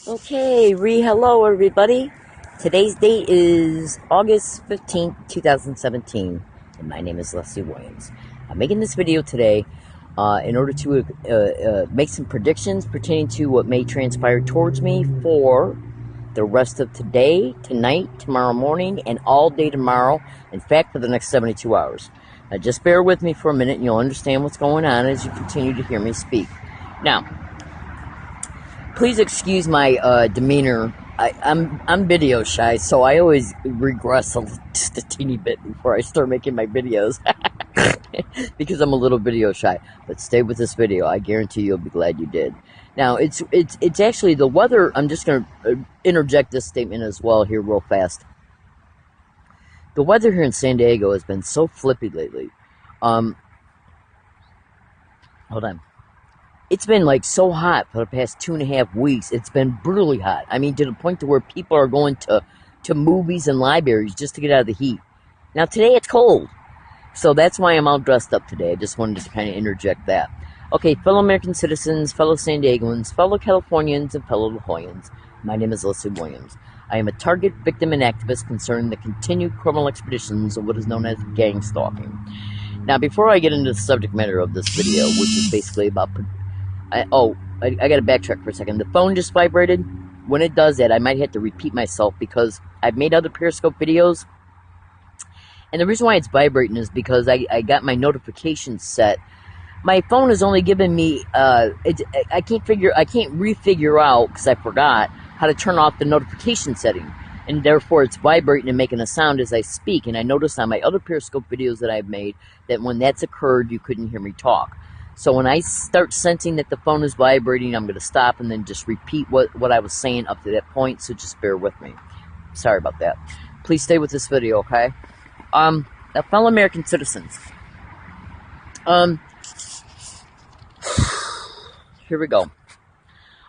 Okay, hello everybody. Today's date is August 15th, 2017, and my name is Leslie Williams. I'm making this video today in order to make some predictions pertaining to what may transpire towards me for the rest of today, tonight, tomorrow morning, and all day tomorrow. In fact, for the next 72 hours. Now, just bear with me for a minute and you'll understand what's going on as you continue to hear me speak. Now, please excuse my demeanor. I'm video shy, so I always regress just a teeny bit before I start making my videos. Because I'm a little video shy. But stay with this video. I guarantee you'll be glad you did. Now, it's actually the weather. I'm just going to interject this statement as well here real fast. The weather here in San Diego has been so flippy lately. Hold on. It's been like so hot for the past 2.5 weeks. It's been brutally hot. I mean, to the point to where people are going to movies and libraries just to get out of the heat. Now, today it's cold. So that's why I'm all dressed up today. I just wanted to kind of interject that. Okay, fellow American citizens, fellow San Diegans, fellow Californians, and fellow La Jollans. My name is Leslie Williams. I am a target, victim, and activist concerning the continued criminal expeditions of what is known as GangStalking. Now, before I get into the subject matter of this video, which is basically about... I gotta backtrack for a second. The phone just vibrated. When it does that, I might have to repeat myself because I've made other Periscope videos. And the reason why it's vibrating is because I got my notifications set. My phone is only giving me, I can't refigure out, because I forgot, how to turn off the notification setting. And therefore it's vibrating and making a sound as I speak. And I noticed on my other Periscope videos that I've made that when that's occurred, you couldn't hear me talk. So when I start sensing that the phone is vibrating, I'm going to stop and then just repeat what I was saying up to that point, so just bear with me. Sorry about that. Please stay with this video, okay? Now, fellow American citizens. Here we go.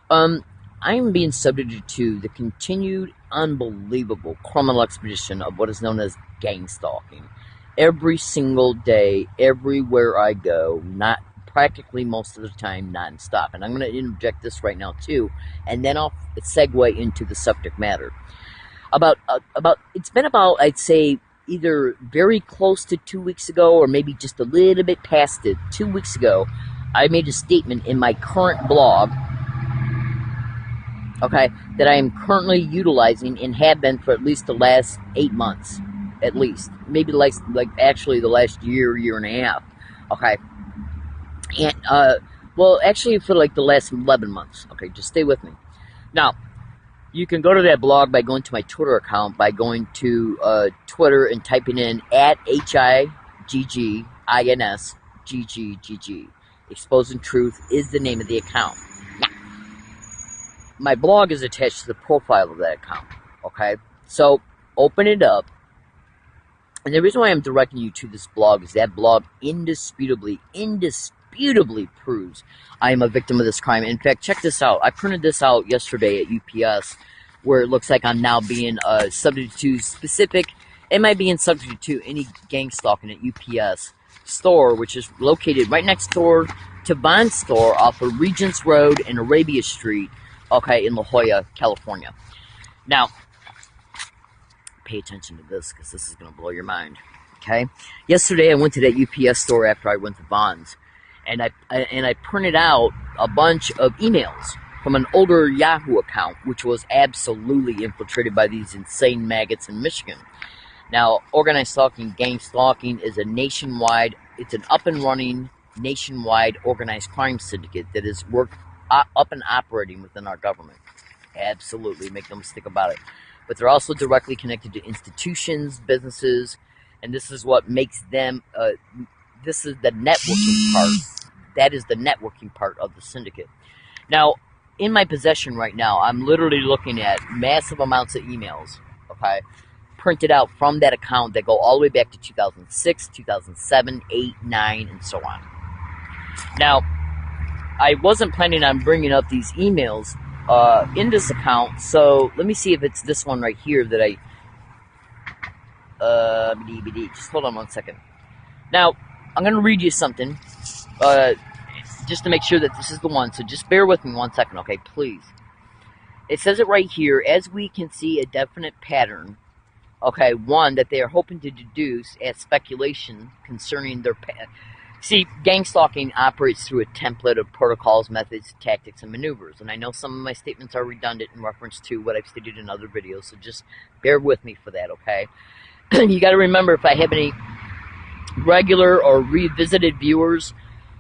I am being subjected to the continued unbelievable criminal expedition of what is known as GangStalking. Every single day, everywhere I go, not practically most of the time non-stop. And I'm going to interject this right now too, and then I'll segue into the subject matter. It's been about, I'd say, either very close to 2 weeks ago or maybe just a little bit past it. 2 weeks ago, I made a statement in my current blog, okay, that I am currently utilizing and have been for at least the last 8 months, at least. Maybe actually the last year and a half, okay. And, well, actually for like the last 11 months. Okay, just stay with me. Now, you can go to that blog by going to my Twitter account, by going to Twitter and typing in @HIGGINSGGGG. Exposing Truth is the name of the account. Now, my blog is attached to the profile of that account. Okay, so open it up. And the reason why I'm directing you to this blog is that blog indisputably proves I am a victim of this crime. In fact, check this out. I printed this out yesterday at UPS, where it looks like I'm now being subject to specific. Am I being subject to any gang stalking at UPS store, which is located right next door to Bond's store off of Regents Road and Arabia Street, okay, in La Jolla, California. Now, pay attention to this because this is going to blow your mind. Okay, yesterday I went to that UPS store after I went to Bond's. And I printed out a bunch of emails from an older Yahoo account, which was absolutely infiltrated by these insane maggots in Michigan. Now, organized stalking, gang stalking is an up and running, nationwide organized crime syndicate that is up and operating within our government. Absolutely, make no mistake about it. But they're also directly connected to institutions, businesses, and this is what makes them, this is the networking part. That is the networking part of the syndicate. Now, in my possession right now, I'm literally looking at massive amounts of emails, okay, printed out from that account that go all the way back to 2006, 2007, 8, 9, and so on. Now, I wasn't planning on bringing up these emails in this account, so let me see if it's this one right here that just hold on one second. Now, I'm going to read you something, just to make sure that this is the one, so just bear with me 1 second, okay, please. It says it right here, as we can see a definite pattern. Okay, one, that they are hoping to deduce as speculation concerning their See, gang stalking operates through a template of protocols, methods, tactics, and maneuvers. And I know some of my statements are redundant in reference to what I've stated in other videos, so just bear with me for that, okay? You got to remember, if I have any regular or revisited viewers,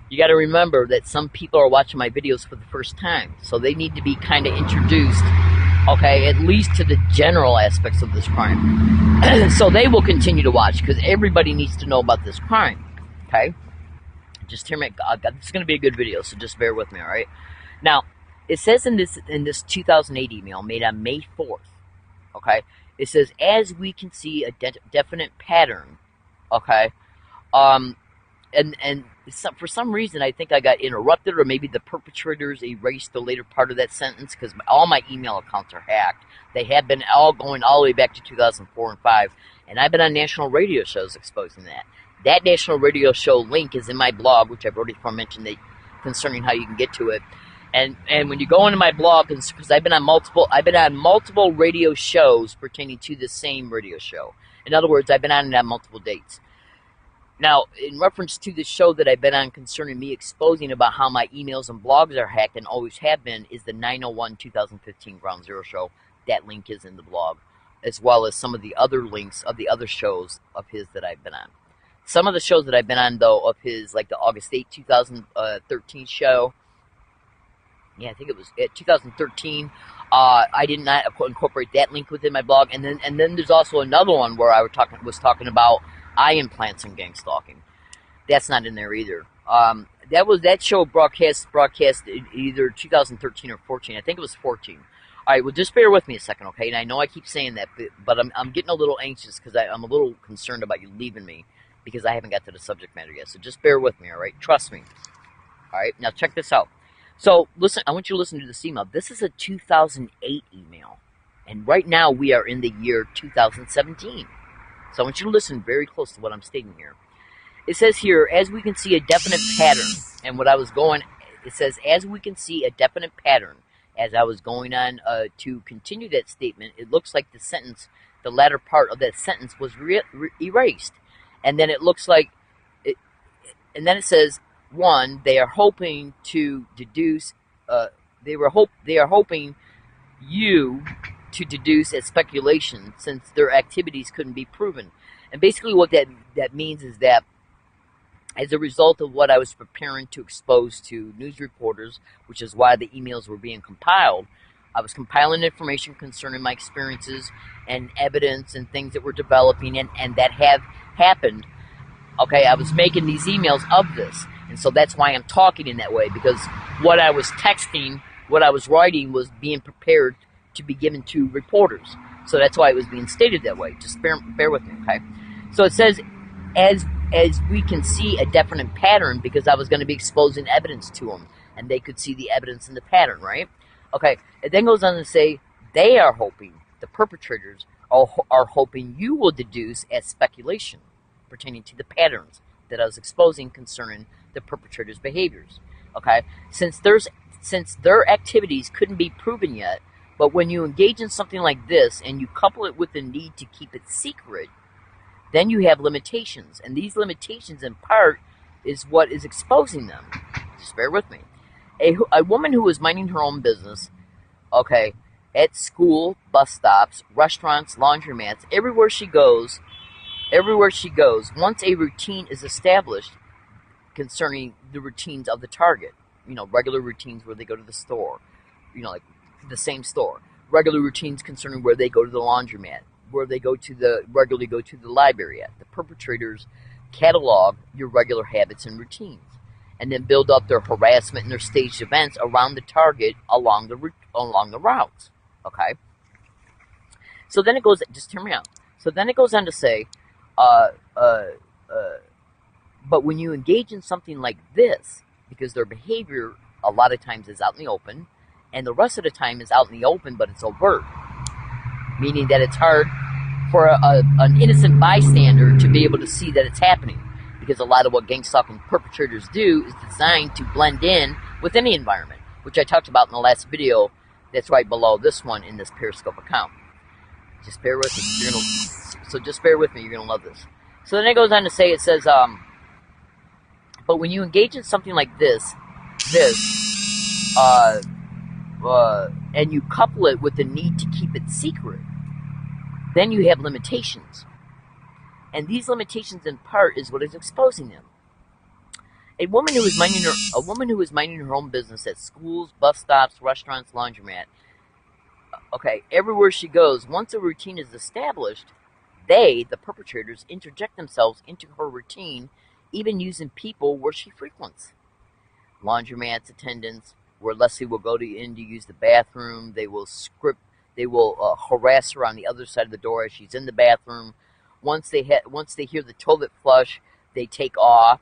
you got to remember that some people are watching my videos for the first time. So they need to be kind of introduced, okay, at least to the general aspects of this crime. So they will continue to watch, because everybody needs to know about this crime, okay? Just hear me. This is going to be a good video, so just bear with me, all right? Now, it says in this 2008 email made on May 4th, okay? It says, as we can see a definite pattern, okay? And for some reason, I think I got interrupted, or maybe the perpetrators erased the later part of that sentence, because all my email accounts are hacked. They have been all going all the way back to 2004 and 5, and I've been on national radio shows exposing that. That national radio show link is in my blog, which I've already mentioned concerning how you can get to it. And when you go into my blog, because I've been on multiple radio shows pertaining to the same radio show. In other words, I've been on it on multiple dates. Now, in reference to the show that I've been on concerning me exposing about how my emails and blogs are hacked, and always have been, is the 9/01/2015 Ground Zero show. That link is in the blog, as well as some of the other links of the other shows of his that I've been on. Some of the shows that I've been on, though, of his, like the August 8, 2013 show, yeah, I think it was 2013, I did not incorporate that link within my blog. And then there's also another one where I was talking about eye implants and gang stalking. That's not in there either. That show broadcast either 2013 or 14. I think it was 14. All right, well, just bear with me a second, okay? And I know I keep saying that, but I'm getting a little anxious because I'm a little concerned about you leaving me, because I haven't got to the subject matter yet. So just bear with me, all right? Trust me. All right, now check this out. So listen, I want you to listen to this email. This is a 2008 email, and right now we are in the year 2017. So I want you to listen very close to what I'm stating here. It says here, as we can see a definite pattern, and it says, as we can see a definite pattern, as I was going on to continue that statement, it looks like the latter part of that sentence was erased. And then it looks like, and then it says, one, they are hoping to deduce, they are hoping you to deduce as speculation, since their activities couldn't be proven. And basically what that means is that, as a result of what I was preparing to expose to news reporters, which is why the emails were being compiled, I was compiling information concerning my experiences and evidence and things that were developing and that have happened. Okay, I was making these emails of this. And so that's why I'm talking in that way, because what I was texting, what I was writing, was being prepared to be given to reporters. So that's why it was being stated that way. Just bear with me, okay? So it says, as we can see a definite pattern, because I was going to be exposing evidence to them, and they could see the evidence in the pattern, right? Okay, it then goes on to say, they are hoping, the perpetrators are hoping you will deduce as speculation pertaining to the patterns that I was exposing concerning the perpetrators' behaviors. Okay, since their activities couldn't be proven yet, but when you engage in something like this and you couple it with the need to keep it secret, then you have limitations, and these limitations in part is what is exposing them. Just bear with me. A woman who was minding her own business, okay, at school, bus stops, restaurants, laundromats, everywhere she goes, once a routine is established concerning the routines of the target, regular routines where they go to the store, like the same store, regular routines concerning where they go to the laundromat, where they regularly go to the library at. The perpetrators catalog your regular habits and routines, and then build up their harassment and their staged events around the target along the routes. Okay. So then it goes. Just hear me out. So then it goes on to say, but when you engage in something like this, because their behavior a lot of times is out in the open, and the rest of the time is out in the open, but it's overt, meaning that it's hard for an innocent bystander to be able to see that it's happening, because a lot of what gang stalking perpetrators do is designed to blend in with any environment, which I talked about in the last video That's right below this one in this Periscope account. Just bear with me. Just bear with me. You're gonna love this. So then it goes on to say, it says, but when you engage in something like this, and you couple it with the need to keep it secret, then you have limitations. And these limitations, in part, is what is exposing them. A woman who is minding her own business at schools, bus stops, restaurants, laundromat. Okay, everywhere she goes, once a routine is established, they, the perpetrators, interject themselves into her routine, even using people where she frequents. Laundromats attendants, where Leslie will go in to use the bathroom. They will harass her on the other side of the door as she's in the bathroom. Once they hear the toilet flush, they take off.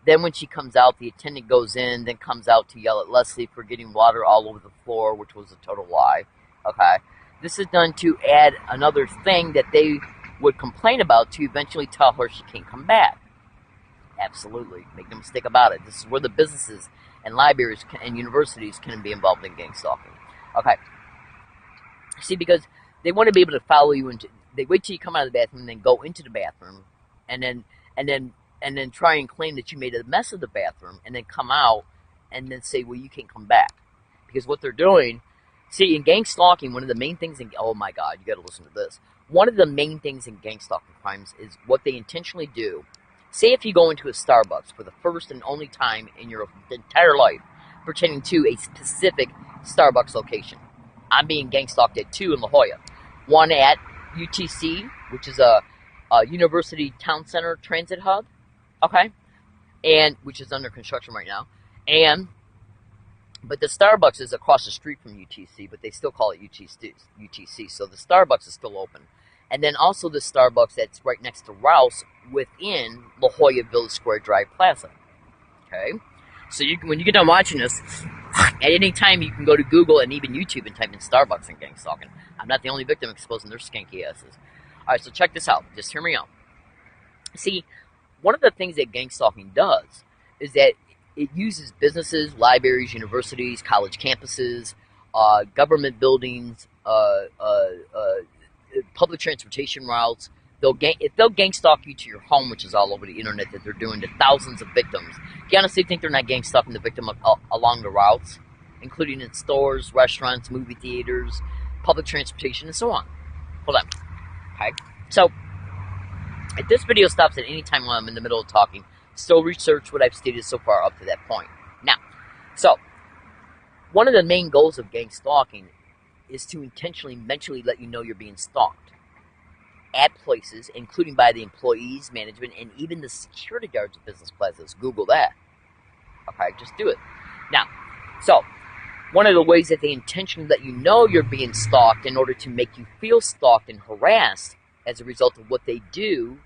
Then when she comes out, the attendant goes in, then comes out to yell at Leslie for getting water all over the floor, which was a total lie. Okay, this is done to add another thing that they would complain about, to eventually tell her she can't come back. Absolutely, make no mistake about it. This is where the businesses and libraries and universities can be involved in gang stalking. Okay, see, because they want to be able to follow you into. They wait till you come out of the bathroom, and then go into the bathroom, and then try and claim that you made a mess of the bathroom, and then come out and then say, well, you can't come back. Because what they're doing, see, in gang stalking, one of the main things oh my God, you got to listen to this. One of the main things in gang stalking crimes is what they intentionally do. Say if you go into a Starbucks for the first and only time in your entire life, pertaining to a specific Starbucks location. I'm being gang stalked at 2 in La Jolla. One at UTC, which is a University Town Center transit hub, okay, and which is under construction right now. But the Starbucks is across the street from UTC, but they still call it UTC. So the Starbucks is still open. And then also the Starbucks that's right next to Rouse within La Jolla Village Square Drive Plaza. Okay? So when you get done watching this, at any time you can go to Google and even YouTube and type in Starbucks and gang stalking. I'm not the only victim exposing their skanky asses. Alright, so check this out. Just hear me out. See, one of the things that gang stalking does is that it uses businesses, libraries, universities, college campuses, government buildings, public transportation routes. If they'll gang stalk you to your home, which is all over the internet that they're doing to thousands of victims, do you honestly think they're not gang stalking the victim along the routes, including in stores, restaurants, movie theaters, public transportation, and so on? Hold on. Okay. So, if this video stops at any time while I'm in the middle of talking, still research what I've stated so far up to that point. Now, so, one of the main goals of gang stalking is to intentionally, mentally let you know you're being stalked at places, including by the employees, management, and even the security guards of business plazas. Google that. Okay, just do it. Now, so, one of the ways that they intentionally let you know you're being stalked in order to make you feel stalked and harassed as a result of what they do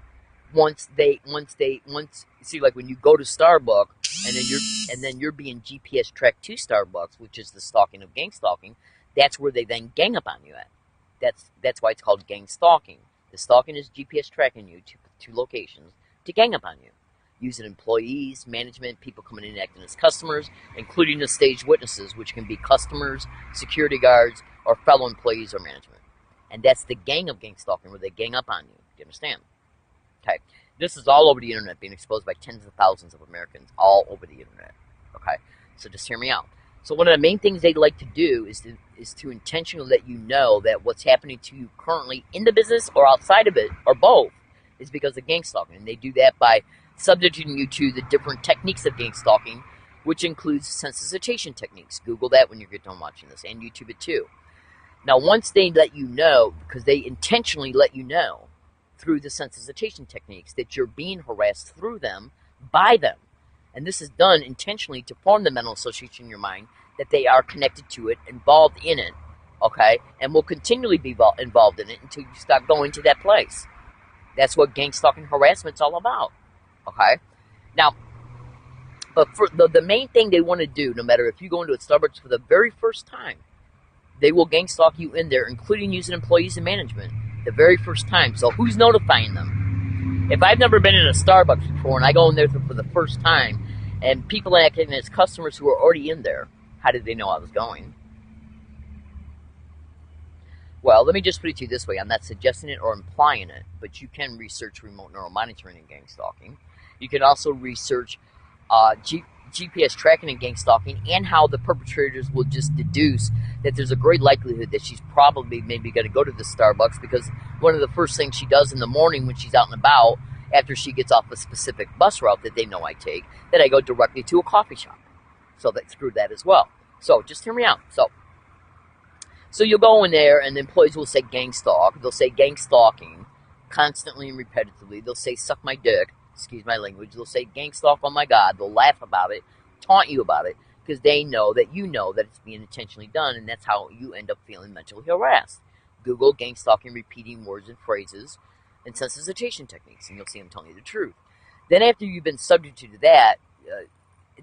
once see, like when you go to Starbucks and then you're being GPS tracked to Starbucks, which is the stalking of gang stalking, that's where they then gang up on you at. That's why it's called gang stalking. The stalking is GPS tracking you to locations to gang up on you, using employees, management, people coming in and acting as customers, including the staged witnesses, which can be customers, security guards, or fellow employees or management. And that's the gang of gang stalking, where they gang up on you. Do you understand? Okay. This is all over the internet, being exposed by tens of thousands of Americans all over the internet. Okay. So just hear me out. So one of the main things they like to do is to intentionally let you know that what's happening to you currently in the business or outside of it, or both, is because of gang stalking. And they do that by subjecting you to the different techniques of gang stalking, which includes sensitization techniques. Google that when you get done watching this, and YouTube it too. Now, once they let you know, because they intentionally let you know through the sensitization techniques that you're being harassed through them, by them, and this is done intentionally to form the mental association in your mind that they are connected to it, involved in it, okay, and will continually be involved in it until you stop going to that place. That's what gang stalking harassment's all about, okay? Now, but for the main thing they want to do, no matter if you go into a Starbucks for the very first time, they will gang stalk you in there, including using employees and management, the very first time. So who's notifying them? If I've never been in a Starbucks before and I go in there for the first time and people acting as customers who are already in there, how did they know I was going? Well, let me just put it to you this way. I'm not suggesting it or implying it, but you can research remote neural monitoring and gang stalking. You can also research GPS tracking and gang stalking, and how the perpetrators will just deduce that there's a great likelihood that she's probably maybe going to go to the Starbucks, because one of the first things she does in the morning when she's out and about, after she gets off a specific bus route that they know I take, that I go directly to a coffee shop. So that screwed that as well. So just hear me out. So you'll go in there, and the employees will say gang stalk. They'll say gang stalking constantly and repetitively. They'll say suck my dick. Excuse my language. They'll say gang stalk, oh my God. They'll laugh about it, taunt you about it, because they know that you know that it's being intentionally done, and that's how you end up feeling mentally harassed. Google gang stalking, repeating words and phrases, and sensitization techniques, and you'll see them telling you the truth. Then after you've been subjected to that,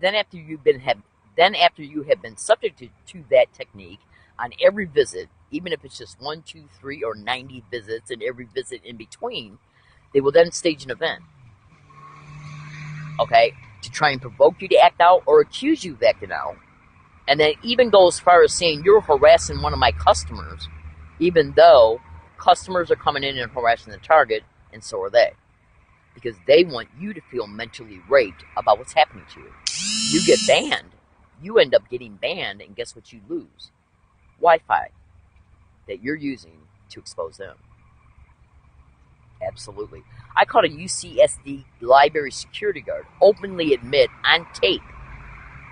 then after you have been subjected to that technique on every visit, even if it's just 1, 2, 3, or 90 visits, and every visit in between, they will then stage an event. Okay, to try and provoke you to act out or accuse you of acting out. And then even go as far as saying you're harassing one of my customers, even though customers are coming in and harassing the target, and so are they. Because they want you to feel mentally raped about what's happening to you. You get banned. You end up getting banned, and guess what you lose? Wi-Fi that you're using to expose them. Absolutely. I caught a UCSD library security guard openly admit on tape,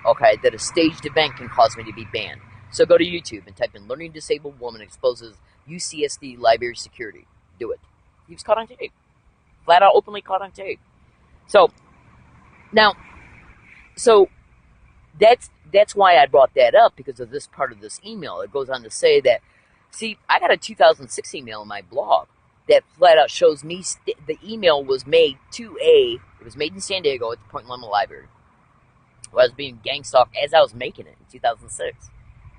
okay, that a staged event can cause me to be banned. So go to YouTube and type in learning disabled woman exposes UCSD library security. Do it. He was caught on tape. Flat out openly caught on tape. So that's why I brought that up, because of this part of this email. It goes on to say that, see, I got a 2006 email in my blog that flat out shows me the email was made it was made in San Diego at the Point Loma Library. I was being gang stalked as I was making it in 2006.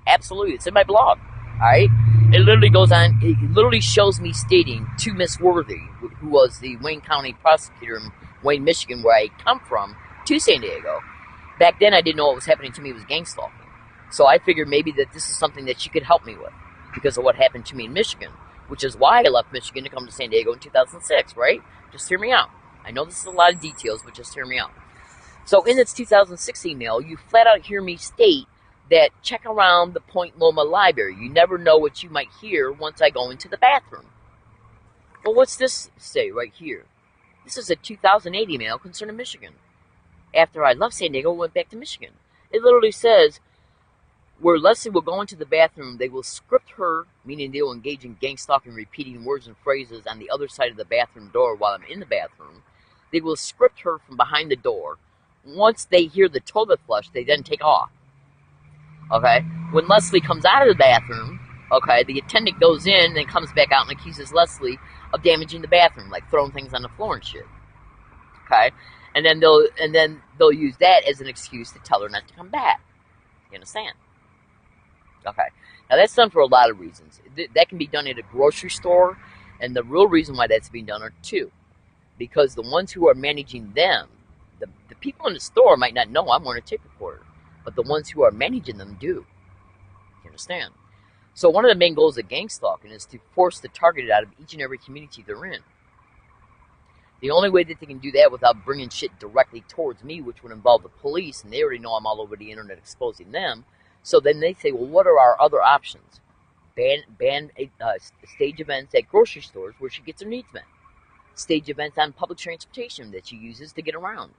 Absolutely. It's in my blog. Alright? It literally shows me stating to Miss Worthy, who was the Wayne County prosecutor in Wayne, Michigan, where I come from, to San Diego. Back then I didn't know what was happening to me was gang stalking. So I figured maybe that this is something that she could help me with because of what happened to me in Michigan, which is why I left Michigan to come to San Diego in 2006, right? Just hear me out. I know this is a lot of details, but just hear me out. So in this 2006 email, you flat out hear me state that check around the Point Loma Library. You never know what you might hear once I go into the bathroom. Well, what's this say right here? This is a 2008 email concerning Michigan. After I left San Diego, I went back to Michigan. It literally says, where Leslie will go into the bathroom, they will script her, meaning they will engage in gang stalking, repeating words and phrases on the other side of the bathroom door while I'm in the bathroom. They will script her from behind the door. Once they hear the toilet flush, they then take off. Okay? When Leslie comes out of the bathroom, okay, the attendant goes in and comes back out and accuses Leslie of damaging the bathroom, like throwing things on the floor and shit. Okay? And then they'll use that as an excuse to tell her not to come back. You understand? Okay. Now that's done for a lot of reasons. That can be done at a grocery store, and the real reason why that's being done are two. Because the ones who are managing them, the people in the store might not know I'm wearing a tape recorder, but the ones who are managing them do. You understand? So one of the main goals of gang stalking is to force the target out of each and every community they're in. The only way that they can do that without bringing shit directly towards me, which would involve the police, and they already know I'm all over the internet exposing them. So then they say, well, what are our other options? Ban stage events at grocery stores where she gets her needs met. Stage events on public transportation that she uses to get around.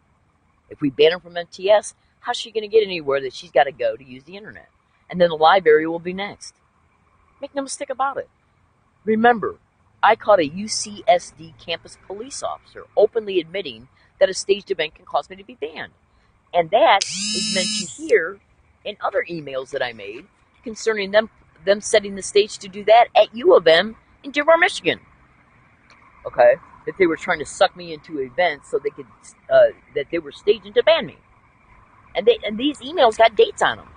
If we ban her from MTS, how's she going to get anywhere that she's got to go to use the internet? And then the library will be next. Make no mistake about it. Remember, I caught a UCSD campus police officer openly admitting that a staged event can cause me to be banned. And that is mentioned here in other emails that I made concerning them setting the stage to do that at U of M in Dearborn, Michigan. Okay? That they were trying to suck me into events so they could, that they were staging to ban me. And these emails got dates on them.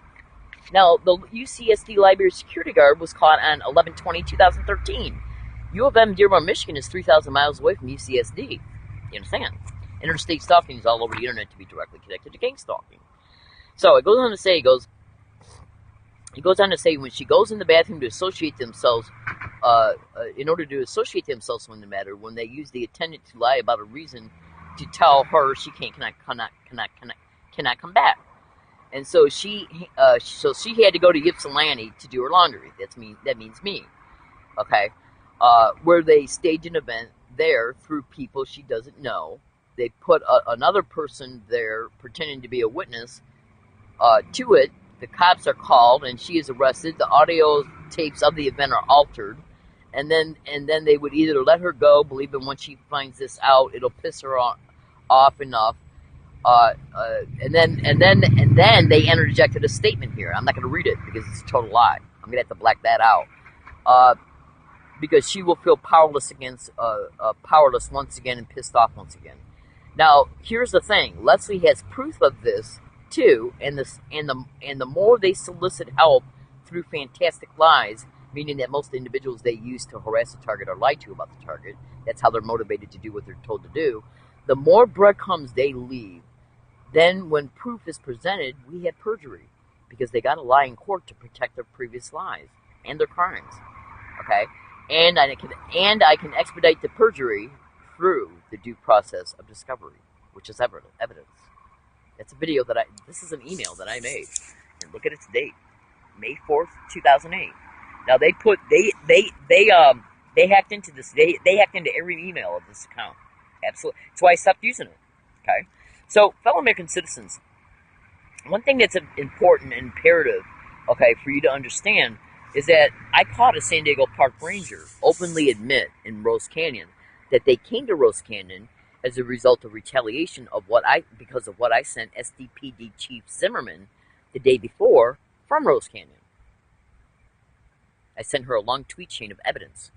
Now, the UCSD library security guard was caught on 11/20/2013. U of M Dearborn, Michigan is 3,000 miles away from UCSD. You understand? Interstate stalking is all over the internet to be directly connected to gang stalking. So it goes on to say, he goes on to say when she goes in the bathroom to associate themselves in order to associate themselves with the matter, when they use the attendant to lie about a reason to tell her she cannot come back. And so she had to go to Ypsilanti to do her laundry. That means me. Okay. Where they stage an event there through people she doesn't know. They put another person there pretending to be a witness to it. The cops are called and she is arrested. The audio tapes of the event are altered. And then they would either let her go, believing once she finds this out, it'll piss her off enough. And then they interjected a statement here. I'm not going to read it because it's a total lie. I'm going to have to black that out. Because she will feel powerless once again and pissed off once again. Now, here's the thing. Leslie has proof of this too, and the more they solicit help through fantastic lies, meaning that most individuals they use to harass the target or lie to about the target, that's how they're motivated to do what they're told to do, the more breadcrumbs they leave. Then when proof is presented, we have perjury, because they got to lie in court to protect their previous lies and their crimes. Okay? And I can expedite the perjury through the due process of discovery, which is evidence. It's a video this is an email that I made, and look at its date, May 4th, 2008. Now they hacked into this. They hacked into every email of this account. Absolutely. That's why I stopped using it. Okay. So, fellow American citizens, one thing that's important and imperative, okay, for you to understand is that I caught a San Diego Park Ranger openly admit in Rose Canyon that they came to Rose Canyon as a result of retaliation because of what I sent SDPD Chief Zimmerman the day before from Rose Canyon. I sent her a long tweet chain of evidence.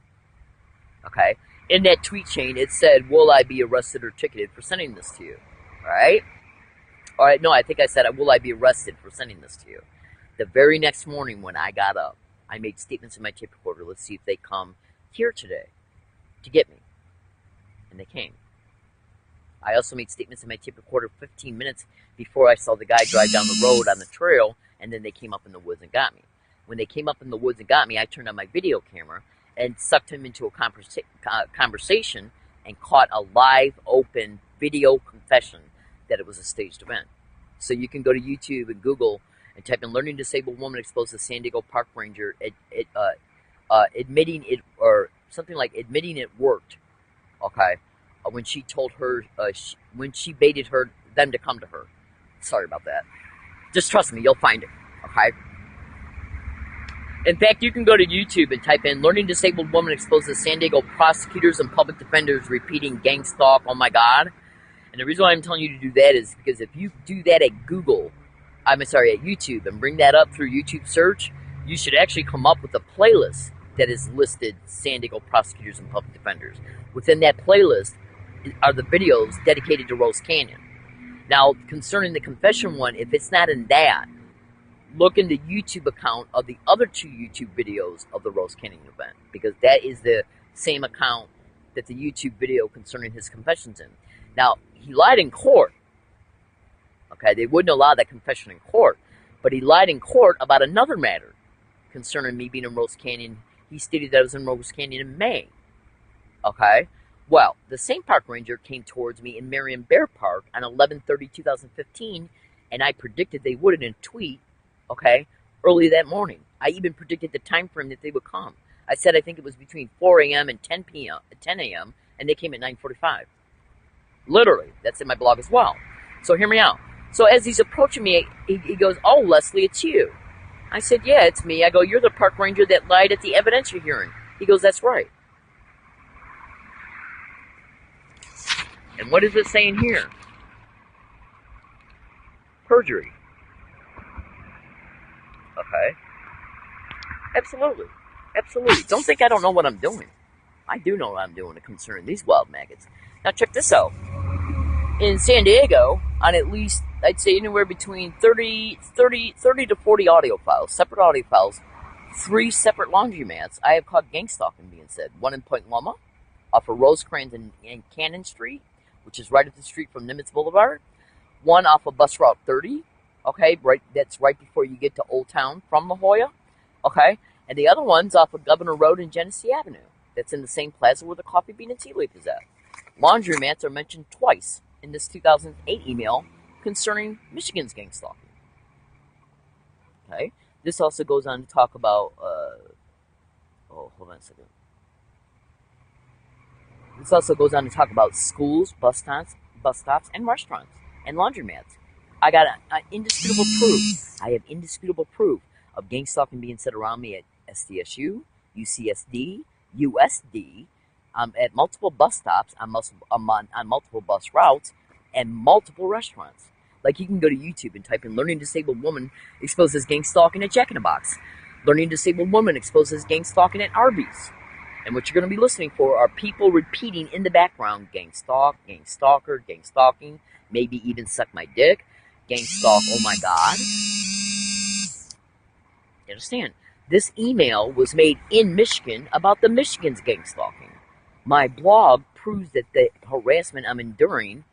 Okay? In that tweet chain, it said, will I be arrested or ticketed for sending this to you? Alright? Alright, no, I think I said, will I be arrested for sending this to you? The very next morning when I got up, I made statements in my tape recorder. Let's see if they come here today to get me. And they came. I also made statements in my tape recorder 15 minutes before I saw the guy drive down the road on the trail, and then they came up in the woods and got me. When they came up in the woods and got me, I turned on my video camera and sucked him into a conversation and caught a live, open video confession that it was a staged event. So you can go to YouTube and Google and type in "learning disabled woman exposed to San Diego Park Ranger admitting it," or something like admitting it worked. Okay, when she told her, when she baited them to come to her. Sorry about that. Just trust me, you'll find it. Okay. In fact, you can go to YouTube and type in "learning disabled woman exposed to San Diego prosecutors and public defenders repeating gang stalk." Oh my God. And the reason why I'm telling you to do that is because if you do that at YouTube, and bring that up through YouTube search, you should actually come up with a playlist that is listed San Diego prosecutors and public defenders. Within that playlist are the videos dedicated to Rose Canyon. Now, concerning the confession one, if it's not in that, look in the YouTube account of the other two YouTube videos of the Rose Canyon event, because that is the same account that the YouTube video concerning his confession's in. Now, he lied in court. Okay, they wouldn't allow that confession in court, but he lied in court about another matter concerning me being in Rose Canyon. He stated that I was in Rose Canyon in May. Okay, well, the same park ranger came towards me in Marion Bear Park on 11/30/2015, and I predicted they would in a tweet. Okay, early that morning. I even predicted the time frame that they would come. I said I think it was between 4 a.m. and 10 a.m., and they came at 9:45. Literally, that's in my blog as well. So hear me out. So as he's approaching me, he goes, "Oh, Leslie, it's you." I said, "Yeah, it's me." I go, "You're the park ranger that lied at the evidentiary hearing." He goes, "That's right." And what is it saying here? Perjury. Okay. Absolutely. Absolutely. Don't think I don't know what I'm doing. I do know what I'm doing concerning these wild maggots. Now check this out. In San Diego, on at least, I'd say anywhere between 30 to 40 audio files, separate audio files, 3 separate laundromats, I have caught GangStalking being said. One in Point Loma, off of Rosecrans and Cannon Street, which is right up the street from Nimitz Boulevard. One off of Bus Route 30, okay, that's right before you get to Old Town from La Jolla, okay. And the other one's off of Governor Road and Genesee Avenue. That's in the same plaza where the Coffee Bean and Tea Leaf is at. Laundromats are mentioned twice in this 2008 email concerning Michigan's gang stalking. Okay, this also goes on to talk about. Hold on a second. This also goes on to talk about schools, bus stops, and restaurants, and laundromats. I got indisputable proof. I have indisputable proof of gang stalking being said around me at SDSU, UCSD, USD, at multiple bus stops, on multiple bus routes, and multiple restaurants. Like, you can go to YouTube and type in "Learning Disabled Woman Exposes Gang Stalking at Jack in the Box." "Learning Disabled Woman Exposes Gang Stalking at Arby's." And what you're going to be listening for are people repeating in the background, "Gang stalk, gang stalker, gang stalking," maybe even "suck my dick," "gang stalk, oh my god." You understand? This email was made in Michigan about the Michigan's gang stalking. My blog proves that the harassment I'm enduring,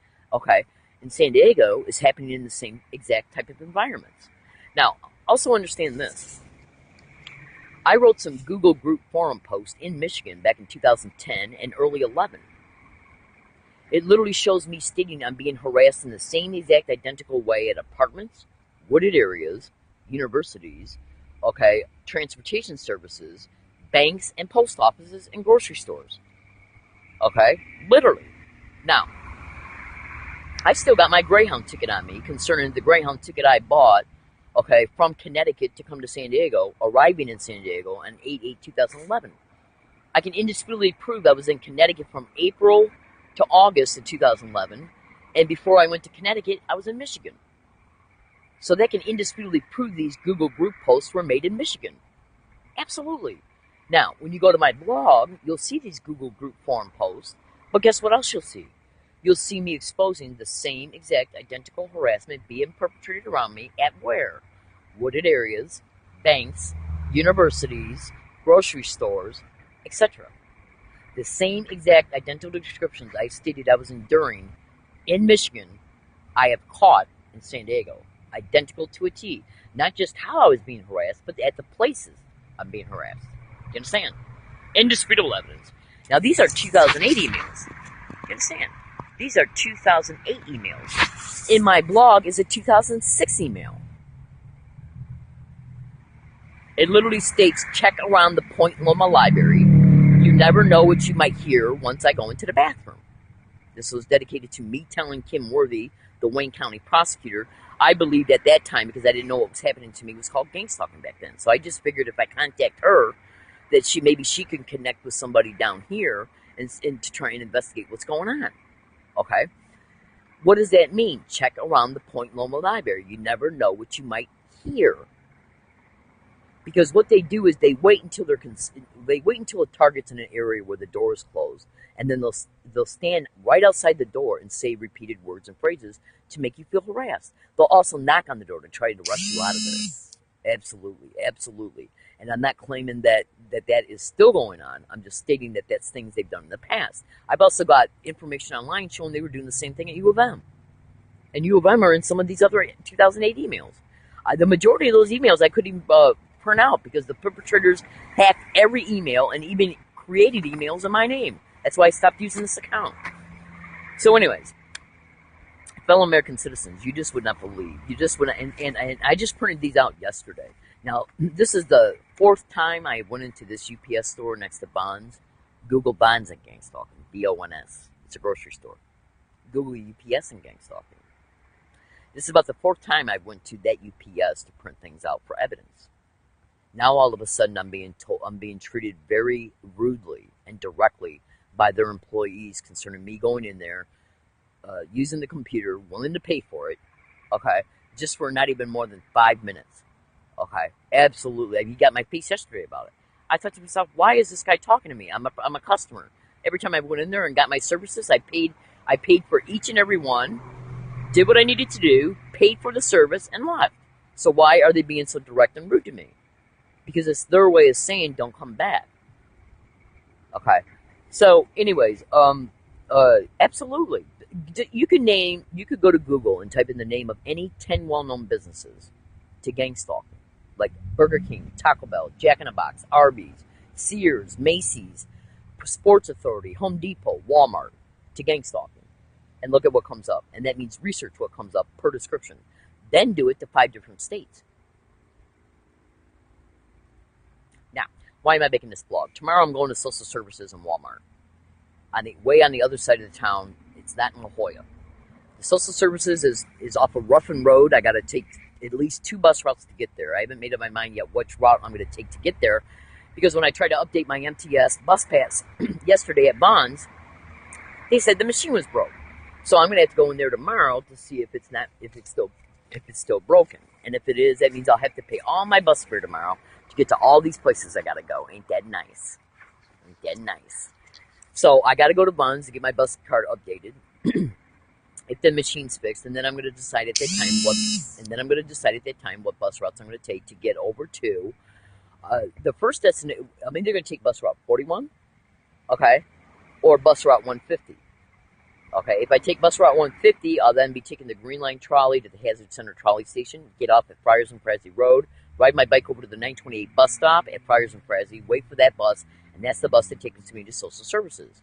in San Diego is happening in the same exact type of environments. Now, also understand this. I wrote some Google group forum posts in Michigan back in 2010 and early 11. It literally shows me stating I'm being harassed in the same exact identical way at apartments, wooded areas, universities, transportation services, banks, and post offices, and grocery stores. Literally. Now, I still got my Greyhound ticket on me concerning the Greyhound ticket I bought, from Connecticut to come to San Diego, arriving in San Diego on 8/8/2011. I can indisputably prove I was in Connecticut from April to August of 2011, and before I went to Connecticut, I was in Michigan. So that can indisputably prove these Google group posts were made in Michigan. Absolutely. Now, when you go to my blog, you'll see these Google group forum posts, but guess what else you'll see? You'll see me exposing the same exact identical harassment being perpetrated around me at where? Wooded areas, banks, universities, grocery stores, etc. The same exact identical descriptions I stated I was enduring in Michigan, I have caught in San Diego. Identical to a T. Not just how I was being harassed, but at the places I'm being harassed. You understand? Indisputable evidence. Now, these are 2008 emails. You understand? These are 2008 emails. In my blog is a 2006 email. It literally states, "Check around the Point Loma Library. You never know what you might hear once I go into the bathroom." This was dedicated to me telling Kim Worthy, the Wayne County prosecutor. I believed at that time, because I didn't know what was happening to me, it was called gang stalking back then. So I just figured if I contact her, that maybe she can connect with somebody down here and to try and investigate what's going on. What does that mean? Check around the Point Loma Library. You never know what you might hear. Because what they do is they wait until a target's in an area where the door is closed, and then they'll stand right outside the door and say repeated words and phrases to make you feel harassed. They'll also knock on the door to try to rush you out of there. Absolutely, absolutely. And I'm not claiming that is still going on. I'm just stating that that's things they've done in the past. I've also got information online showing they were doing the same thing at U of M. And U of M are in some of these other 2008 emails. The majority of those emails I couldn't even print out because the perpetrators hacked every email and even created emails in my name. That's why I stopped using this account. So anyways, fellow American citizens, you just would not believe. You just would not, and I just printed these out yesterday. Now, this is the 4th time I went into this UPS store next to Bonds. Google Bonds and gang stalking. BONS. It's a grocery store. Google UPS and gang stalking. This is about the 4th time I went to that UPS to print things out for evidence. Now all of a sudden I'm being treated very rudely and directly by their employees concerning me going in there, using the computer, willing to pay for it, just for not even more than 5 minutes. Absolutely. You got my piece yesterday about it. I thought to myself, why is this guy talking to me? I'm a customer. Every time I went in there and got my services, I paid for each and every one, did what I needed to do, paid for the service, and left. So why are they being so direct and rude to me? Because it's their way of saying, don't come back. So anyways, absolutely. You could go to Google and type in the name of any 10 well-known businesses to gang stalking. like Burger King, Taco Bell, Jack in the Box, Arby's, Sears, Macy's, Sports Authority, Home Depot, Walmart, to GangStalking. And look at what comes up. And that means research what comes up per description. Then do it to 5 different states. Now, why am I making this blog? Tomorrow I'm going to social services in Walmart. Way on the other side of the town, it's not in La Jolla. The social services is off a Ruffin Road. I got to take at least 2 bus routes to get there. I haven't made up my mind yet which route I'm going to take to get there, because when I tried to update my MTS bus pass yesterday at Bonds, they said the machine was broke. So I'm going to have to go in there tomorrow to see if it's still broken. And if it is, that means I'll have to pay all my bus fare tomorrow to get to all these places I got to go. Ain't that nice? Ain't that nice? So I got to go to Bonds to get my bus card updated. If the machine's fixed, and then I'm going to decide at that time what bus routes I'm going to take to get over to the first destination. I'm either going to take bus route 41, okay, or bus route 150. Okay, if I take bus route 150, I'll then be taking the Green Line trolley to the Hazard Center trolley station, get off at Friars and Frazee Road, ride my bike over to the 928 bus stop at Friars and Frazee, wait for that bus, and that's the bus that takes me to social services.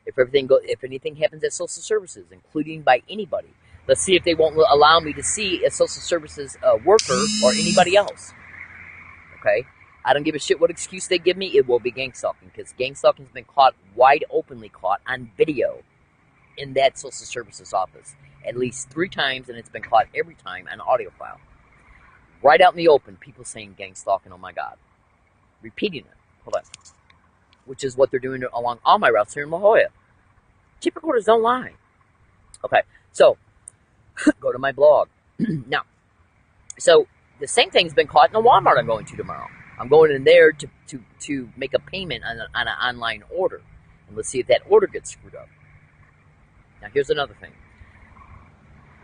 If anything happens at social services, including by anybody, let's see if they won't allow me to see a social services worker or anybody else. Okay? I don't give a shit what excuse they give me. It will be GangStalking, because GangStalking has been wide openly caught on video in that social services office at least 3 times, and it's been caught every time on audio file. Right out in the open, people saying GangStalking, oh my God. Repeating it. Hold on. Which is what they're doing along all my routes here in La Jolla. Tape recorders don't lie. Okay, so go to my blog. Now, so the same thing's been caught in the Walmart I'm going to tomorrow. I'm going in there to make a payment on an online order. And let's see if that order gets screwed up. Now, here's another thing.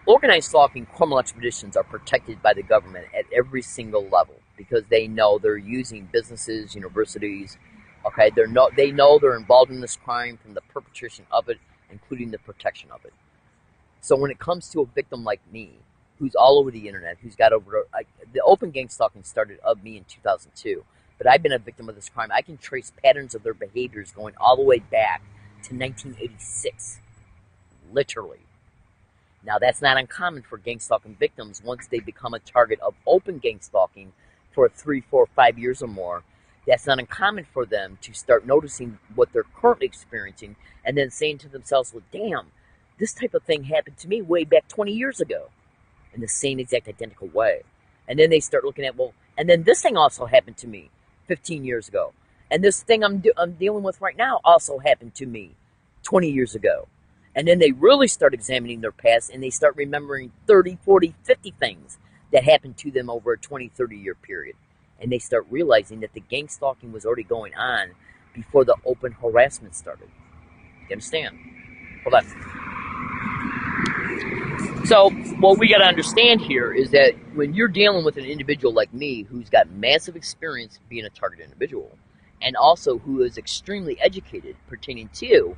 Organized stalking criminal expeditions are protected by the government at every single level, because they know they're using businesses, universities. Okay, they know they're involved in this crime from the perpetration of it, including the protection of it. So when it comes to a victim like me, who's all over the internet, who's got the open gang stalking started of me in 2002, but I've been a victim of this crime. I can trace patterns of their behaviors going all the way back to 1986, literally. Now, that's not uncommon for gang stalking victims once they become a target of open gang stalking for 3, 4, 5 years or more. That's not uncommon for them to start noticing what they're currently experiencing and then saying to themselves, well, damn, this type of thing happened to me way back 20 years ago in the same exact identical way. And then they start looking at, well, and then this thing also happened to me 15 years ago. And this thing I'm dealing with right now also happened to me 20 years ago. And then they really start examining their past, and they start remembering 30, 40, 50 things that happened to them over a 20, 30-year period. And they start realizing that the gang stalking was already going on before the open harassment started. You understand? Hold on. So what we got to understand here is that when you're dealing with an individual like me who's got massive experience being a targeted individual, and also who is extremely educated pertaining to,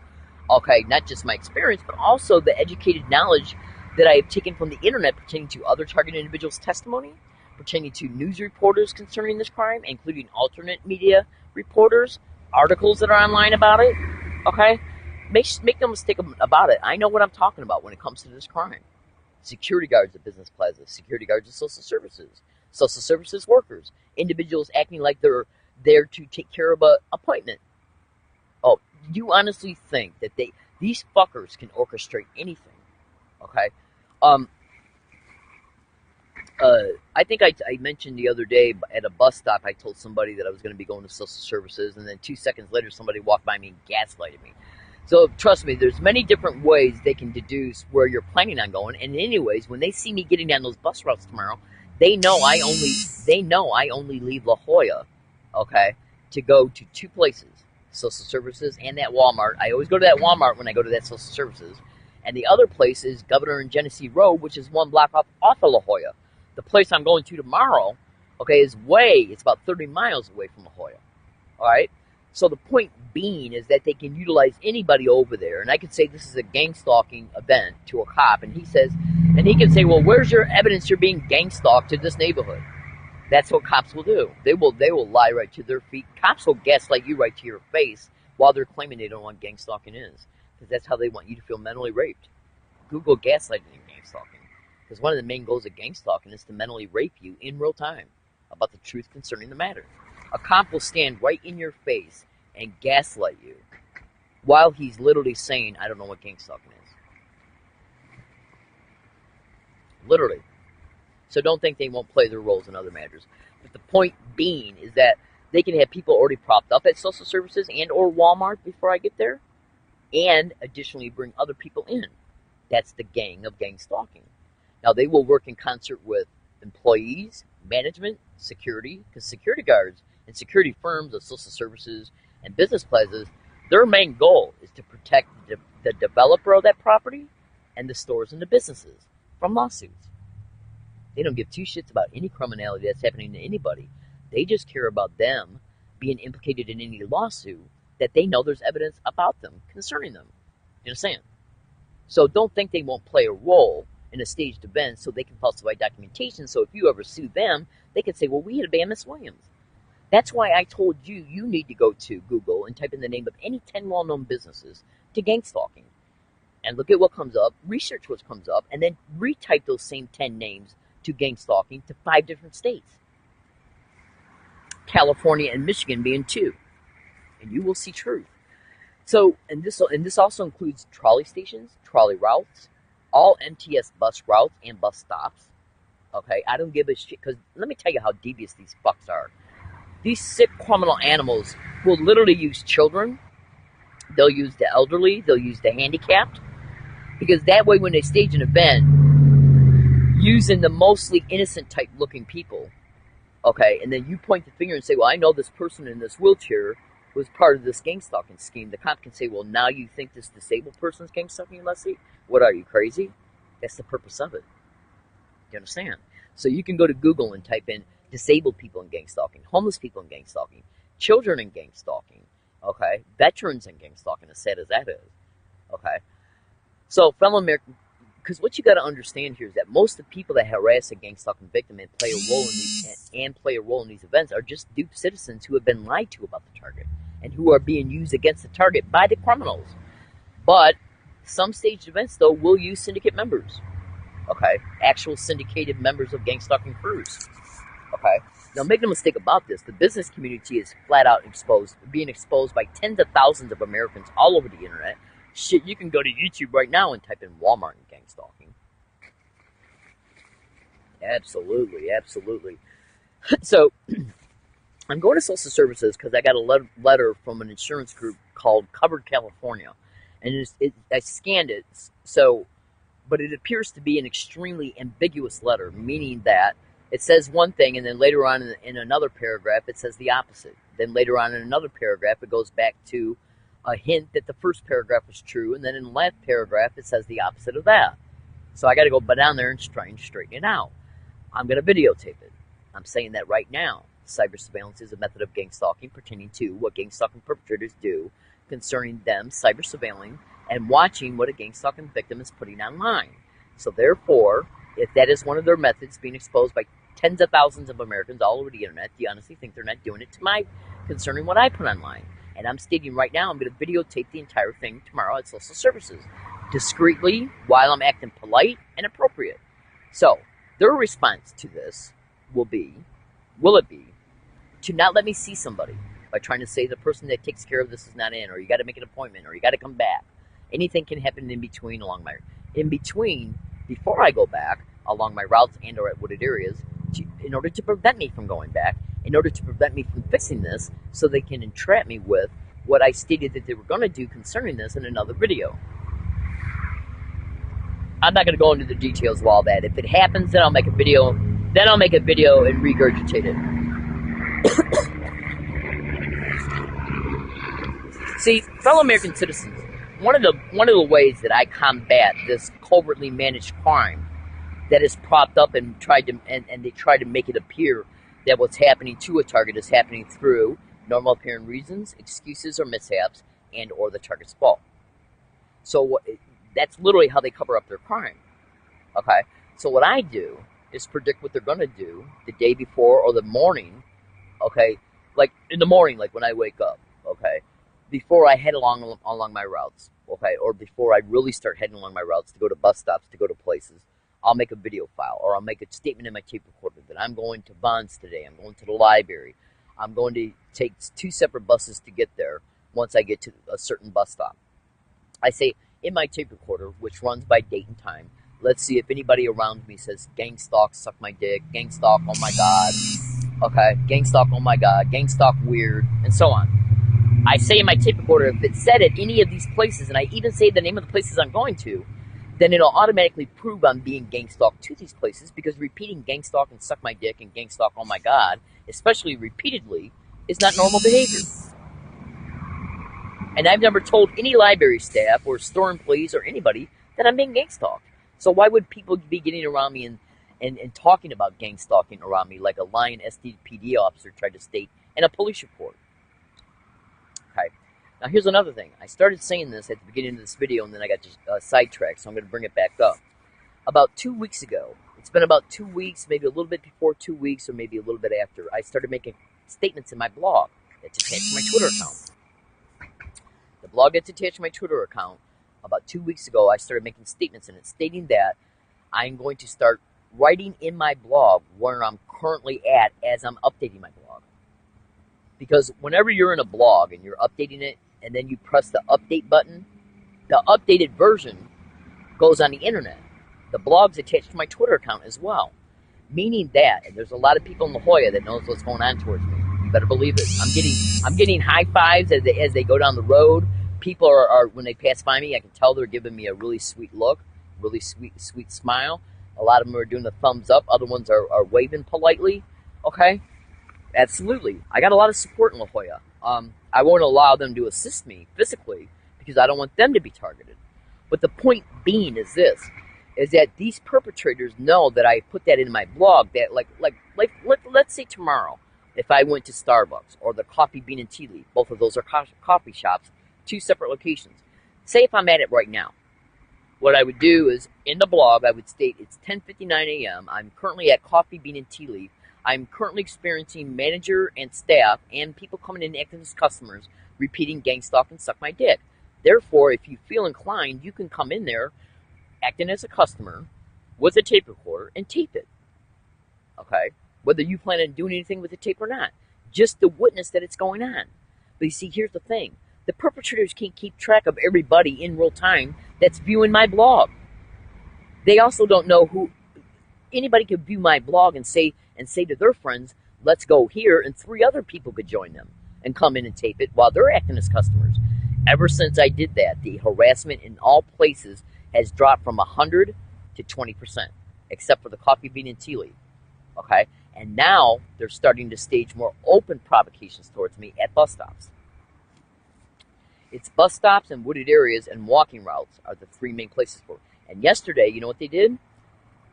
okay, not just my experience, but also the educated knowledge that I have taken from the internet pertaining to other targeted individuals' testimony, pertaining to news reporters concerning this crime, including alternate media reporters, articles that are online about it, okay? Make no mistake about it. I know what I'm talking about when it comes to this crime. Security guards at business plazas, security guards at social services workers, individuals acting like they're there to take care of an appointment. Oh, you honestly think that these fuckers can orchestrate anything, okay? I think I mentioned the other day at a bus stop, I told somebody that I was going to be going to social services, and then 2 seconds later, somebody walked by me and gaslighted me. So trust me, there's many different ways they can deduce where you're planning on going. And anyways, when they see me getting down those bus routes tomorrow, they know I only leave La Jolla, okay, to go to 2 places, social services and that Walmart. I always go to that Walmart when I go to that social services. And the other place is Governor and Genesee Road, which is 1 block off of La Jolla. The place I'm going to tomorrow, okay, it's about 30 miles away from La Jolla, all right? So the point being is that they can utilize anybody over there. And I could say this is a gang stalking event to a cop, and he can say, well, where's your evidence you're being gang stalked to this neighborhood? That's what cops will do. They will lie right to their feet. Cops will gaslight you right to your face while they're claiming they don't know what gang stalking is, because that's how they want you to feel mentally raped. Google gaslighting and gang stalking, because one of the main goals of gang stalking is to mentally rape you in real time about the truth concerning the matter. A cop will stand right in your face and gaslight you while he's literally saying, I don't know what gang stalking is. Literally. So don't think they won't play their roles in other matters. But the point being is that they can have people already propped up at social services and or Walmart before I get there, and additionally bring other people in. That's the gang of gang stalking. Now they will work in concert with employees, management, security, because security guards and security firms of social services and business plazas, their main goal is to protect the developer of that property and the stores and the businesses from lawsuits. They don't give two shits about any criminality that's happening to anybody. They just care about them being implicated in any lawsuit that they know there's evidence about them concerning them. You understand? So don't think they won't play a role in a staged event so they can falsify documentation. So if you ever sue them, they can say, well, we had banned Miss Williams. That's why I told you you need to go to Google and type in the name of any 10 well-known businesses to gang stalking. And look at what comes up, research what comes up, and then retype those same 10 names to gang stalking to 5 different states. California and Michigan being 2. And you will see truth. So, and this also includes trolley stations, trolley routes, all MTS bus routes and bus stops. Okay, I don't give a shit, because let me tell you how devious these fucks are. These sick criminal animals will literally use children. They'll use the elderly. They'll use the handicapped. Because that way when they stage an event, using the mostly innocent type looking people, okay, and then you point the finger and say, well, I know this person in this wheelchair was part of this gang stalking scheme. The cop can say, well, now you think this disabled person's gang stalking, Leslie? What, are you crazy? That's the purpose of it. You understand? So you can go to Google and type in disabled people in gang stalking, homeless people in gang stalking, children in gang stalking, okay, veterans in gang stalking, as sad as that is, okay. So, fellow Americans, because what you got to understand here is that most of the people that harass a gang stalking victim and play a role in these events are just duped citizens who have been lied to about the target and who are being used against the target by the criminals. But some staged events, though, will use syndicate members, okay, actual syndicated members of gang stalking crews. Okay. Now, make no mistake about this. The business community is flat out being exposed by tens of thousands of Americans all over the internet. Shit, you can go to YouTube right now and type in Walmart and gang stalking. Absolutely, absolutely. So, I'm going to social services because I got a letter from an insurance group called Covered California, and I scanned it. So, but it appears to be an extremely ambiguous letter, meaning that it says one thing, and then later on in another paragraph, it says the opposite. Then later on in another paragraph, it goes back to a hint that the first paragraph was true, and then in the last paragraph, it says the opposite of that. So I got to go down there and try and straighten it out. I'm going to videotape it. I'm saying that right now. Cyber surveillance is a method of gang stalking pertaining to what gang stalking perpetrators do concerning them cyber surveilling and watching what a gang stalking victim is putting online. So therefore, if that is one of their methods being exposed by tens of thousands of Americans all over the internet, do you honestly think they're not doing it concerning what I put online? And I'm stating right now, I'm going to videotape the entire thing tomorrow at social services, discreetly, while I'm acting polite and appropriate. So, their response to this will it be, to not let me see somebody by trying to say the person that takes care of this is not in, or you got to make an appointment, or you got to come back. Anything can happen in between, before I go back, along my routes and or at wooded areas, in order to prevent me from going back, in order to prevent me from fixing this, so they can entrap me with what I stated that they were going to do concerning this in another video. I'm not going to go into the details of all that. If it happens, then I'll make a video. Then I'll make a video and regurgitate it. See, fellow American citizens, one of the ways that I combat this covertly managed crime that is propped up and they try to make it appear that what's happening to a target is happening through normal apparent reasons, excuses, or mishaps, and or the target's fault. So that's literally how they cover up their crime. Okay? So what I do is predict what they're going to do the day before or the morning, okay? Like in the morning, like when I wake up, okay? Before I head along my routes, okay? Or before I really start heading along my routes to go to bus stops, to go to places, I'll make a video file or I'll make a statement in my tape recorder that I'm going to Bonds today, I'm going to the library, I'm going to take 2 separate buses to get there once I get to a certain bus stop. I say in my tape recorder, which runs by date and time, let's see if anybody around me says, "GangStalk, suck my dick," "GangStalk, oh my god," okay, "GangStalk, oh my god," "GangStalk, weird," and so on. I say in my tape recorder, if it said at any of these places, and I even say the name of the places I'm going to, then it'll automatically prove I'm being gangstalked to these places, because repeating "GangStalk" and "suck my dick" and "GangStalk, oh my god," especially repeatedly, is not normal behavior. And I've never told any library staff or store employees or anybody that I'm being gangstalked. So why would people be getting around me and talking about gangstalking around me like a lying STPD officer tried to state in a police report? Okay. Now here's another thing. I started saying this at the beginning of this video and then I got just sidetracked, so I'm going to bring it back up. About 2 weeks ago, it's been about 2 weeks, maybe a little bit before 2 weeks or maybe a little bit after, I started making statements in my blog that's attached to my Twitter account. The blog that's attached to my Twitter account, about 2 weeks ago, I started making statements in it stating that I'm going to start writing in my blog where I'm currently at as I'm updating my blog. Because whenever you're in a blog and you're updating it and then you press the update button, the updated version goes on the internet. The blog's attached to my Twitter account as well. Meaning that, and there's a lot of people in La Jolla that knows what's going on towards me. You better believe it. I'm getting high fives as they go down the road. People are when they pass by me, I can tell they're giving me a really sweet look, really sweet smile. A lot of them are doing the thumbs up. Other ones are waving politely. Okay? Absolutely. I got a lot of support in La Jolla. I won't allow them to assist me physically because I don't want them to be targeted. But the point being is this, is that these perpetrators know that I put that in my blog, that let's say tomorrow, if I went to Starbucks or the Coffee Bean and Tea Leaf, both of those are coffee shops, 2 separate locations. Say if I'm at it right now, what I would do is in the blog I would state it's 10:59 a.m. I'm currently at Coffee Bean and Tea Leaf. I'm currently experiencing manager and staff and people coming in acting as customers repeating "GangStalk and suck my dick." Therefore, if you feel inclined, you can come in there acting as a customer with a tape recorder and tape it. Okay? Whether you plan on doing anything with the tape or not. Just to witness that it's going on. But you see, here's the thing. The perpetrators can't keep track of everybody in real time that's viewing my blog. They also don't know who anybody could view my blog and say to their friends, "Let's go here," and 3 other people could join them and come in and tape it while they're acting as customers. Ever since I did that, the harassment in all places has dropped from 100 to 20%, except for the Coffee Bean and Tea Leaf. Okay? And now they're starting to stage more open provocations towards me at bus stops. It's bus stops and wooded areas and walking routes are the 3 main places for it. And yesterday, you know what they did?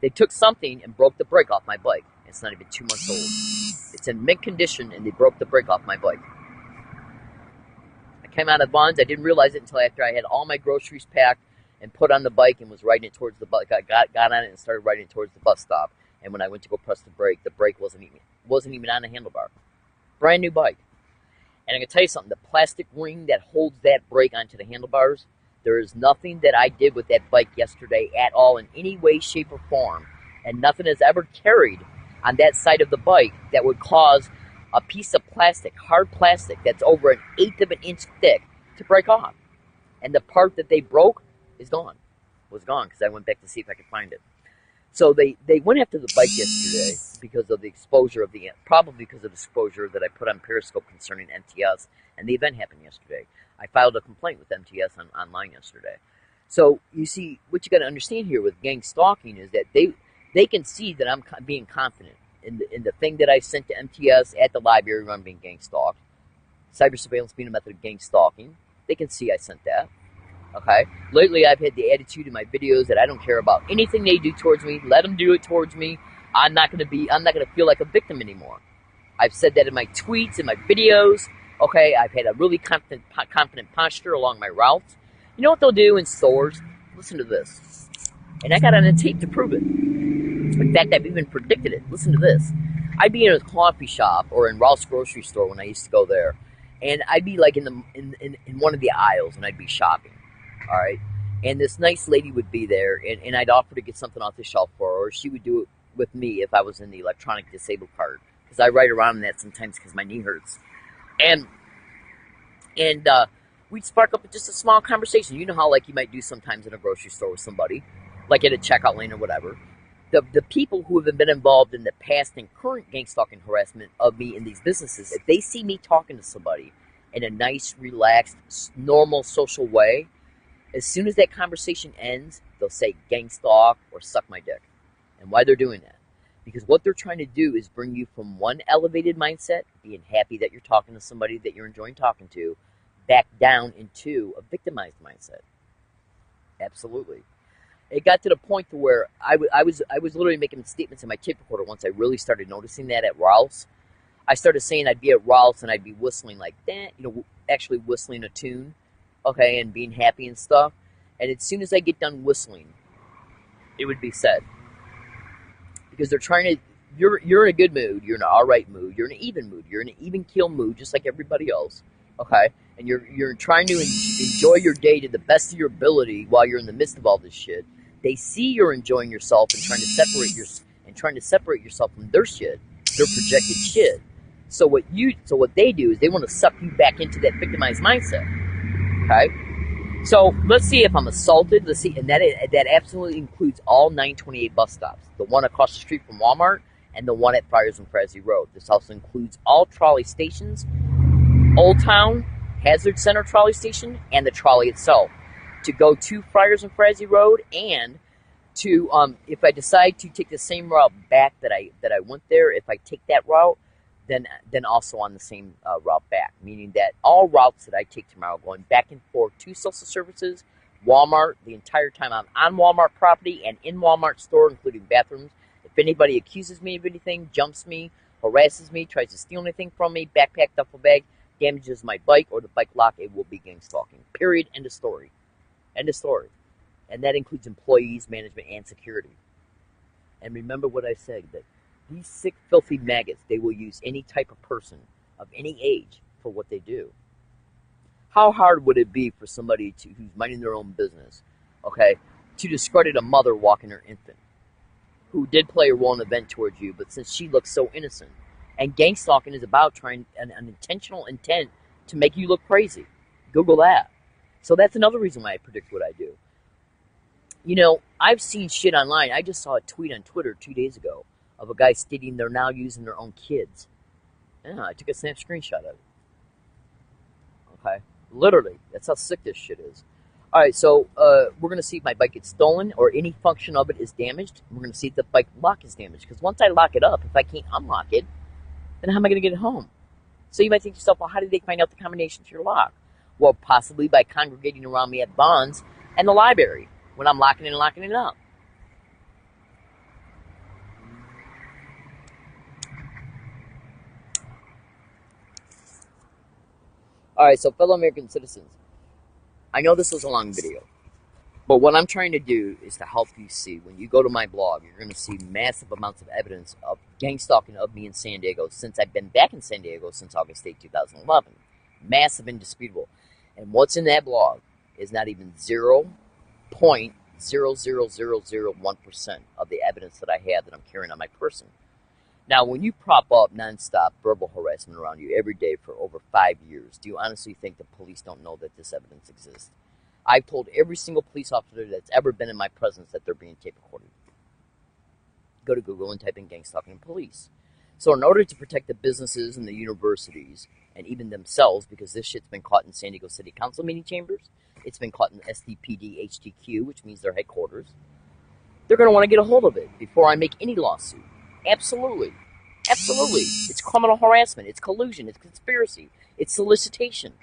They took something and broke the brake off my bike. It's not even 2 months old. It's in mint condition and they broke the brake off my bike. I came out of Bonds. I didn't realize it until after I had all my groceries packed and put on the bike and was riding it towards the bike. I got on it and started riding it towards the bus stop. And when I went to go press the brake wasn't even on the handlebar. Brand new bike. And I can tell you something, the plastic ring that holds that brake onto the handlebars, there is nothing that I did with that bike yesterday at all in any way, shape, or form. And nothing has ever carried on that side of the bike that would cause a piece of plastic, hard plastic, that's over 1/8 of an inch thick to break off. And the part that they broke is gone. Was gone because I went back to see if I could find it. So they went after the bike yesterday because of the exposure probably because of the exposure that I put on Periscope concerning MTS, and the event happened yesterday. I filed a complaint with MTS online yesterday. So you see, what you got to understand here with gang stalking is that they can see that I'm being confident in the thing that I sent to MTS at the library where I'm being gang stalked. Cyber surveillance being a method of gang stalking. They can see I sent that. Okay. Lately, I've had the attitude in my videos that I don't care about anything they do towards me. Let them do it towards me. I'm not gonna feel like a victim anymore. I've said that in my tweets, in my videos. Okay. I've had a really confident posture along my routes. You know what they'll do in stores? Listen to this. And I got on a tape to prove it. In fact, I've even predicted it. Listen to this. I'd be in a coffee shop or in Ralph's grocery store when I used to go there, and I'd be like in one of the aisles, and I'd be shopping. All right, and this nice lady would be there, and I'd offer to get something off the shelf for her, or she would do it with me if I was in the electronic disabled card, because I ride around in that sometimes because my knee hurts, and and we'd spark up just a small conversation. You know how like you might do sometimes in a grocery store with somebody, like at a checkout lane or whatever. The people who have been involved in the past and current gang stalking harassment of me in these businesses, if they see me talking to somebody in a nice, relaxed, normal, social way, as soon as that conversation ends, they'll say gang stalk or suck my dick. And why they're doing that? Because what they're trying to do is bring you from one elevated mindset, being happy that you're talking to somebody that you're enjoying talking to, back down into a victimized mindset. Absolutely. It got to the point to where I was literally making statements in my tape recorder once I really started noticing that at Ralph's. I started saying I'd be at Ralph's and I'd be whistling like that, actually whistling a tune, okay, and being happy and stuff. And as soon as I get done whistling, it would be said. Because they're trying to, you're in a good mood, you're in an alright mood, you're in an even mood, you're in an even keel mood, just like everybody else, okay? And you're trying to enjoy your day to the best of your ability while you're in the midst of all this shit. They see you're enjoying yourself and trying to separate yourself from their shit, their projected shit. So what they do is they want to suck you back into that victimized mindset. Okay? So let's see if I'm assaulted. Let's see, and that absolutely includes all 928 bus stops, the one across the street from Walmart and the one at Friars and Frazee Road. This also includes all trolley stations, Old Town, Hazard Center trolley station, and the trolley itself. To go to Friars and Frazee Road, and to if I decide to take the same route back that I went there, if I take that route, then also on the same route back, meaning that all routes that I take tomorrow, going back and forth to social services, Walmart, the entire time I'm on Walmart property and in Walmart store, including bathrooms. If anybody accuses me of anything, jumps me, harasses me, tries to steal anything from me, backpack, duffel bag, damages my bike or the bike lock, it will be gang stalking. Period. End of story. End of story. And that includes employees, management, and security. And remember what I said, that these sick, filthy maggots, they will use any type of person of any age for what they do. How hard would it be for somebody who's minding their own business, okay, to discredit a mother walking her infant, who did play a role in the event towards you, but since she looks so innocent? And gang stalking is about trying an intentional intent to make you look crazy. Google that. So that's another reason why I predict what I do. I've seen shit online. I just saw a tweet on Twitter 2 days ago of a guy stating they're now using their own kids. Yeah, I took a snap screenshot of it. Okay? Literally. That's how sick this shit is. Alright, so we're going to see if my bike gets stolen or any function of it is damaged. We're going to see if the bike lock is damaged. Because once I lock it up, if I can't unlock it, then how am I going to get it home? So you might think to yourself, well, how did they find out the combination to your lock? Well, possibly by congregating around me at Bonds and the library when I'm locking and locking it up. Alright, so fellow American citizens, I know this was a long video, but what I'm trying to do is to help you see. When you go to my blog, you're going to see massive amounts of evidence of gang stalking of me in San Diego since I've been back in San Diego since August 8, 2011. Massive, indisputable. And what's in that blog is not even 0.00001% of the evidence that I have that I'm carrying on my person. Now, when you prop up nonstop verbal harassment around you every day for over 5 years, do you honestly think the police don't know that this evidence exists? I've told every single police officer that's ever been in my presence that they're being tape recorded. Go to Google and type in gang stalking and police. So in order to protect the businesses and the universities and even themselves, because this shit's been caught in San Diego City Council meeting chambers, it's been caught in SDPD HTQ, which means their headquarters, they're going to want to get a hold of it before I make any lawsuit. Absolutely. Absolutely. It's criminal harassment. It's collusion. It's conspiracy. It's solicitation.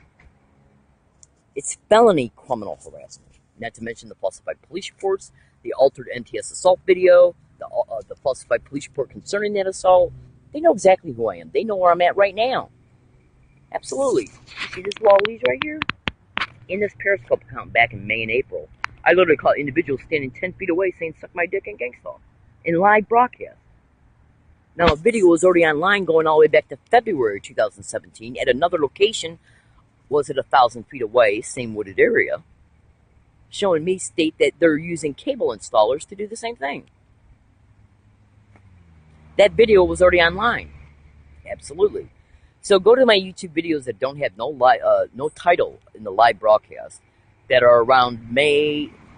It's felony criminal harassment. Not to mention the falsified police reports, the altered MTS assault video, the falsified police report concerning that assault. They know exactly who I am. They know where I'm at right now. Absolutely. You see this wall of leaves right here? In this Periscope account back in May and April, I literally caught individuals standing 10 feet away saying, suck my dick and gang stalk. in live broadcast. Now, a video was already online going all the way back to February 2017 at another location. Was it 1,000 feet away, same wooded area, showing me state that they're using cable installers to do the same thing. That video was already online. Absolutely. So go to my YouTube videos that don't have no title in the live broadcast that are around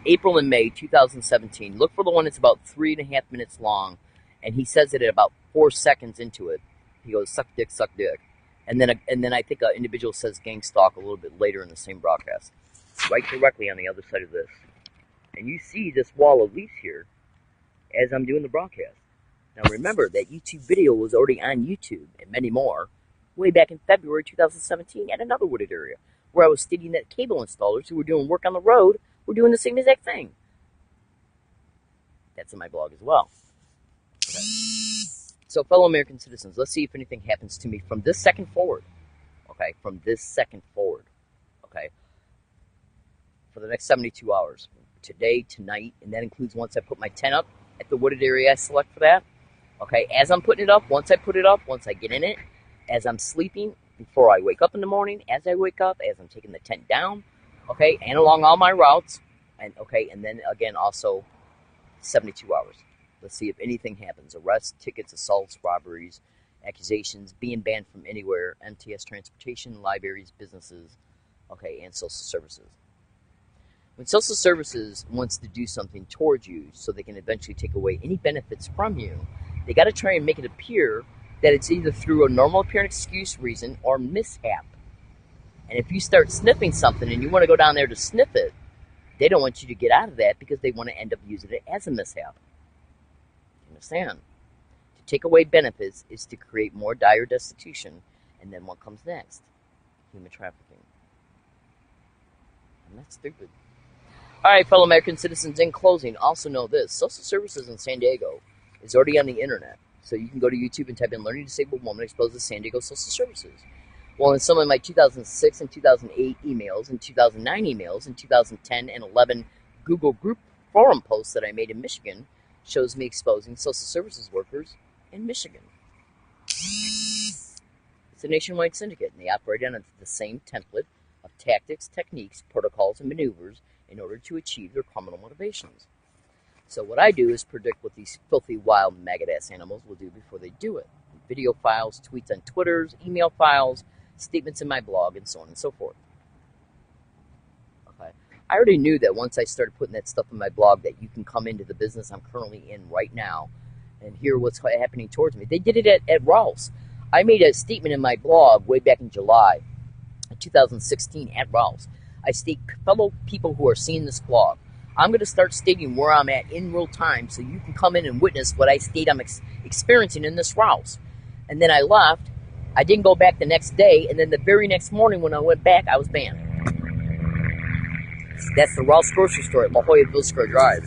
April and May 2017. Look for the one that's about 3.5 minutes long, and he says it at about 4 seconds into it. He goes, suck dick, suck dick. And then I think an individual says gang stalk a little bit later in the same broadcast. Right directly on the other side of this. And you see this wall of leaves here as I'm doing the broadcast. Now remember, that YouTube video was already on YouTube, and many more, way back in February 2017 at another wooded area, where I was stating that cable installers who were doing work on the road were doing the same exact thing. That's in my blog as well. Okay. So fellow American citizens, let's see if anything happens to me from this second forward. Okay, from this second forward. Okay, for the next 72 hours. Today, tonight, and that includes once I put my tent up at the wooded area I select for that. Okay, as I'm putting it up, once I put it up, once I get in it, as I'm sleeping, before I wake up in the morning, as I wake up, as I'm taking the tent down, okay, and along all my routes, and okay, and then again also 72 hours. Let's see if anything happens. Arrests, tickets, assaults, robberies, accusations, being banned from anywhere, MTS transportation, libraries, businesses, okay, and social services. When social services wants to do something towards you so they can eventually take away any benefits from you, they got to try and make it appear that it's either through a normal apparent excuse, reason, or mishap. And if you start sniffing something and you want to go down there to sniff it, they don't want you to get out of that because they want to end up using it as a mishap. You understand? To take away benefits is to create more dire destitution, and then what comes next? Human trafficking. I'm not stupid. All right, fellow American citizens, in closing, also know this. Social services in San Diego is already on the internet. So you can go to YouTube and type in Learning Disabled Woman Exposes San Diego Social Services. Well, in some of my 2006 and 2008 emails, and 2009 emails, and 2010 and 11 Google group forum posts that I made in Michigan, shows me exposing social services workers in Michigan. It's a nationwide syndicate, and they operate on the same template of tactics, techniques, protocols, and maneuvers in order to achieve their criminal motivations. So what I do is predict what these filthy, wild, maggot-ass animals will do before they do it. Video files, tweets on Twitters, email files, statements in my blog, and so on and so forth. Okay. I already knew that once I started putting that stuff in my blog that you can come into the business I'm currently in right now and hear what's happening towards me. They did it at Rouse. I made a statement in my blog way back in July 2016 at Rouse. I state, fellow people who are seeing this blog, I'm going to start stating where I'm at in real time so you can come in and witness what I state I'm experiencing in this Rouse. And then I left. I didn't go back the next day, and then the very next morning when I went back, I was banned. That's the Rouse grocery store at La Jolla Ville Square Drive.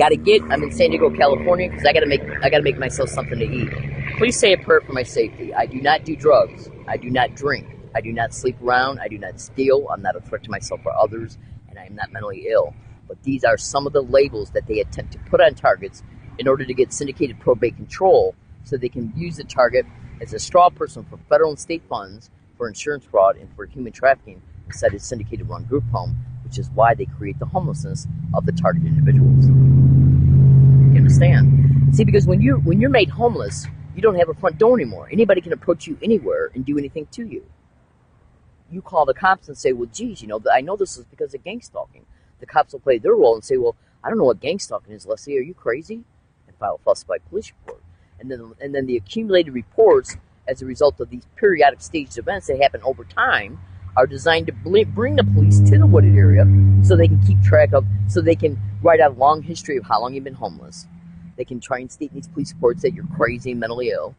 I'm in San Diego, California, because I gotta make myself something to eat. Please say a prayer for my safety. I do not do drugs. I do not drink. I do not sleep around. I do not steal. I'm not a threat to myself or others, and I am not mentally ill. But these are some of the labels that they attempt to put on targets in order to get syndicated probate control so they can use the target as a straw person for federal and state funds, for insurance fraud, and for human trafficking inside a syndicated run group home, which is why they create the homelessness of the targeted individuals. You understand? See, because when you're made homeless, you don't have a front door anymore. Anybody can approach you anywhere and do anything to you. You call the cops and say, well, geez, I know this is because of gang stalking. The cops will play their role and say, well, I don't know what gang stalking is, Leslie. Are you crazy? And file a falsified police report. And then the accumulated reports as a result of these periodic staged events that happen over time are designed to bring the police to the wooded area so they can keep track of, so they can write out a long history of how long you've been homeless. They can try and state in these police reports that you're crazy and mentally ill.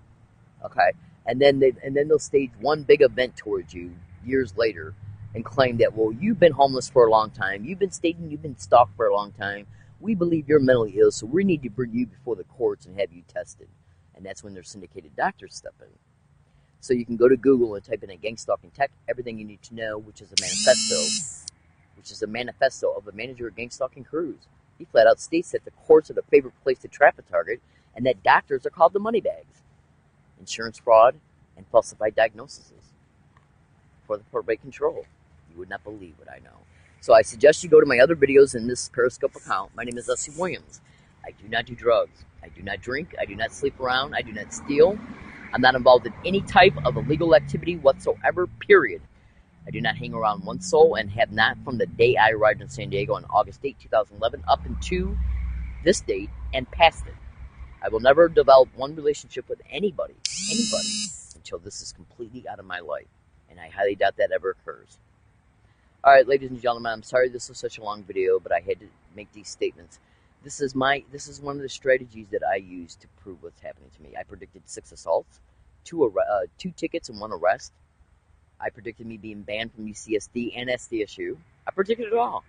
Okay? And then they'll stage one big event towards you years later and claim that, well, you've been homeless for a long time. You've been stating you've been stalked for a long time. We believe you're mentally ill, so we need to bring you before the courts and have you tested. And that's when their syndicated doctors step in. So you can go to Google and type in a gang stalking tech, everything you need to know, which is a manifesto of a manager of gang stalking crews. He flat out states that the courts are the favorite place to trap a target and that doctors are called the money bags. Insurance fraud and falsified diagnoses for the rate control. You would not believe what I know. So I suggest you go to my other videos in this Periscope account. My name is Leslie Williams. I do not do drugs. I do not drink. I do not sleep around. I do not steal. I'm not involved in any type of illegal activity whatsoever, period. I do not hang around one soul and have not from the day I arrived in San Diego on August 8, 2011 up into this date and past it. I will never develop one relationship with anybody, until this is completely out of my life. And I highly doubt that ever occurs. Alright, ladies and gentlemen, I'm sorry this was such a long video, but I had to make these statements. This is one of the strategies that I use to prove what's happening to me. I predicted 6 assaults, 2 tickets and 1 arrest. I predicted me being banned from UCSD and SDSU. I predicted it all.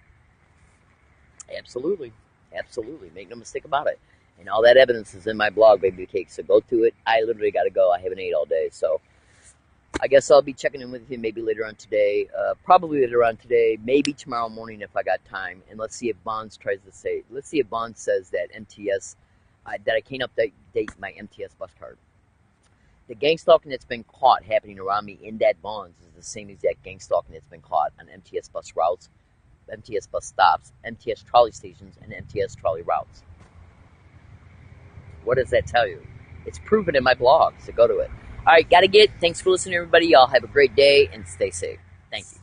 Absolutely. Absolutely. Make no mistake about it. And all that evidence is in my blog, Baby Cake. So go to it. I literally got to go. I haven't ate all day. So I guess I'll be checking in with you maybe later on today. Probably later on today. Maybe tomorrow morning if I got time. And let's see if Bonds says that MTS, that I can't update my MTS bus card. The gang stalking that's been caught happening around me in that Bonds is the same exact gang stalking that's been caught on MTS bus routes, MTS bus stops, MTS trolley stations, and MTS trolley routes. What does that tell you? It's proven in my blog, so go to it. All right, gotta get. Thanks for listening, everybody. Y'all have a great day and stay safe. Thank you.